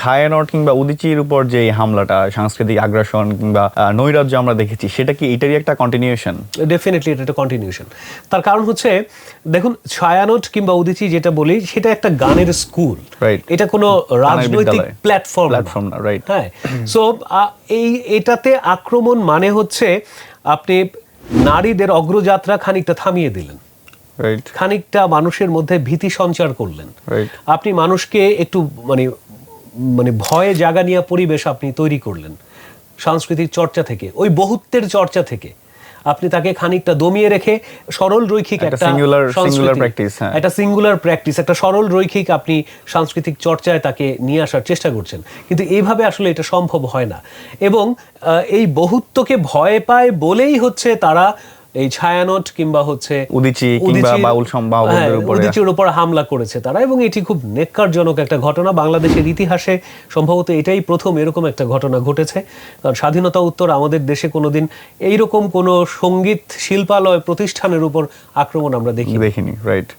ছায়ানট কিংবা উদীচীর উপর যে হামলাটা, সাংস্কৃতিক আগ্রাসন কিংবা নৈরাজ্য আমরা দেখেছি, সেটা কি এটারই একটা কন্টিনিউশন? ডেফিনেটলি এটা একটা কন্টিনিউশন। তার কারণ হচ্ছে, দেখুন, ছায়ানট কিংবা উদীচী যেটা বলি, সেটা একটা গানের স্কুল, এটা কোনো রাজনৈতিক প্ল্যাটফর্ম না, রাইট? হ্যাঁ, সো এটাতে আক্রমণ মানে হচ্ছে আপনি নারীদের অগ্রযাত্রা খানিকটা থামিয়ে দিলেন, খানিকটা মানুষের মধ্যে ভীতি সঞ্চার করলেন, আপনি মানুষকে একটু মানে ভয়ে জাগানিয়া পরিবেশ আপনি তৈরি করলেন সাংস্কৃতিক চর্চা থেকে, ওই বহুত্বের চর্চা থেকে আপনি তাকে খানিকটা দমিয়ে রেখে সরল রৈখিক একটা সিঙ্গুলার প্র্যাকটিস, একটা সরল রৈখিক আপনি সাংস্কৃতিক চর্চায় তাকে নিয়ে আসার চেষ্টা করছেন। কিন্তু এইভাবে আসলে এটা সম্ভব হয় না, এবং এই বহুত্বকে ভয় পায় বলেই হচ্ছে তারা এই ছায়ানট কিংবা হচ্ছে উদীচীর উপর হামলা করেছে তারা, এবং এটি খুব নেক্কারজনক একটা ঘটনা। বাংলাদেশের ইতিহাসে সম্ভবত এটাই প্রথম এরকম একটা ঘটনা ঘটেছে, কারণ স্বাধীনতা উত্তর আমাদের দেশে কোনোদিন এইরকম কোনো সঙ্গীত শিল্পালয় প্রতিষ্ঠানের উপর আক্রমণ আমরা দেখিনি, রাইট।